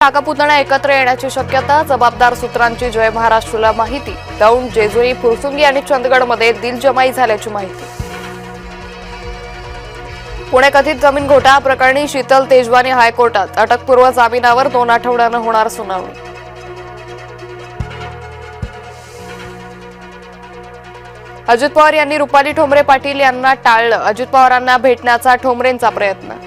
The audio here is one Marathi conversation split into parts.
काका पुतण्या एकत्र येण्याची शक्यता, जबाबदार सूत्रांची जय महाराष्ट्राला माहिती। दौंड, जेजुरी, फुरसुंगी आणि चंदगडमध्ये दिलजमाई झाल्याची माहिती। पुणे कथित जमीन घोटाळा प्रकरणी शीतल तेजवानी हायकोर्टात, अटकपूर्व जामिनावर 2 आठवड्यानं होणार सुनावणी। अजित पवार यांनी रुपाली ठोंबरे पाटील यांना टाळलं, अजित पवारांना भेटण्याचा ठोंबरेंचा प्रयत्न।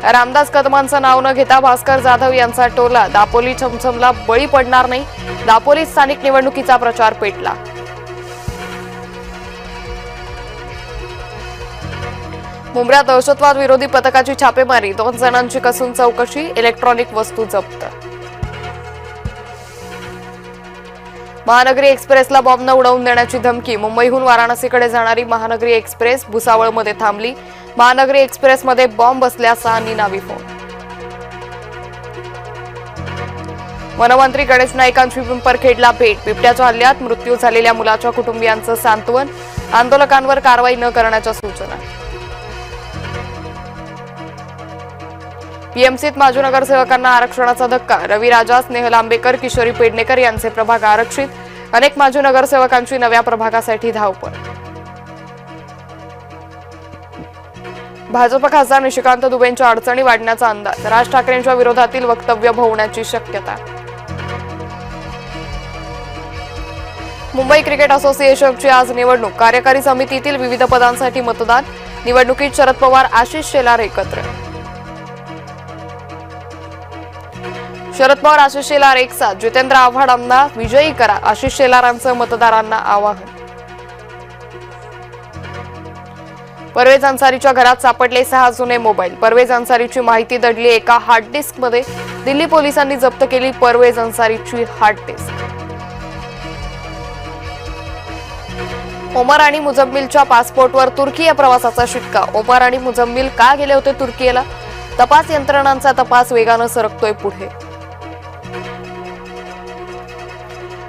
रामदास कदमांचं नाव न घेता भास्कर जाधव यांचा टोला, दापोली छमछमला बळी पडणार नाही, दापोली स्थानिक निवडणुकीचा प्रचार पेटला। मुंब्र्यात दहशतवाद विरोधी पथकाची छापेमारी, 2 जणांची कसून चौकशी, इलेक्ट्रॉनिक वस्तू जप्त। महानगरी एक्सप्रेसला बॉम्बनं उडवून देण्याची धमकी, मुंबईहून वाराणसीकडे जाणारी महानगरी एक्सप्रेस भुसावळमध्ये थांबली, महानगरी एक्सप्रेसमध्ये बॉम्ब बसल्याचा निनावी फोन। वनमंत्री गणेश नाईकांची पिंपरखेडला भेट, बिबट्याच्या हल्ल्यात मृत्यू झालेल्या मुलाच्या कुटुंबियांचं सांत्वन, आंदोलकांवर कारवाई न करण्याच्या सूचना। पीएमसीत माजी नगरसेवकांना आरक्षणाचा धक्का, रवी राजा, स्नेहल आंबेकर, किशोरी पेडणेकर यांचे प्रभाग आरक्षित, अनेक माजी नगरसेवकांची नव्या प्रभागासाठी धावपळ। भाजप खासदार निशिकांत दुबेंच्या अडचणी वाढण्याचा अंदाज, राज ठाकरेंच्या विरोधातील वक्तव्य होण्याची शक्यता। मुंबई क्रिकेट असोसिएशनची आज निवडणूक, कार्यकारी समितीतील विविध पदांसाठी मतदान, निवडणुकीत शरद पवार, आशिष शेलार एकत्र। शरद पवार, आशिष शेलार एक साथ, जितेंद्र आव्हाडांना विजयी करा, आशिष शेलारांचं मतदारांना आवाहन। परवेज अन्सारीच्या घरात सापडले 6 जुने मोबाईल, परवेज अन्सारीची माहिती दडली एका हार्ड डिस्कमध्ये, दिल्ली पोलिसांनी जप्त केली परवेज अन्सारीची हार्ड डिस्क। ओमर आणि मुझम्मिलच्या पासपोर्टवर तुर्की या प्रवासाचा शिक्का, ओमर आणि मुझम्मिल का गेले होते तुर्कीला, तपास यंत्रणांचा तपास वेगानं सरकतोय पुढे।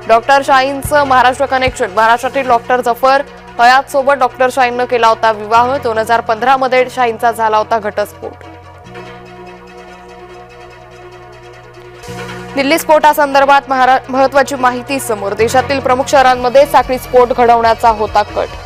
डॉक्टर शाहीनचं महाराष्ट्र कनेक्शन, महाराष्ट्रातील डॉक्टर जफर हयात सोबत डॉक्टर शाहीननं केला होता विवाह, 2015 मध्ये शाहीनचा झाला होता घटस्फोट। दिल्ली स्फोटासंदर्भात महत्त्वाची माहिती समोर, देशातील प्रमुख शहरांमध्ये साखळी स्फोट घडवण्याचा होता कट।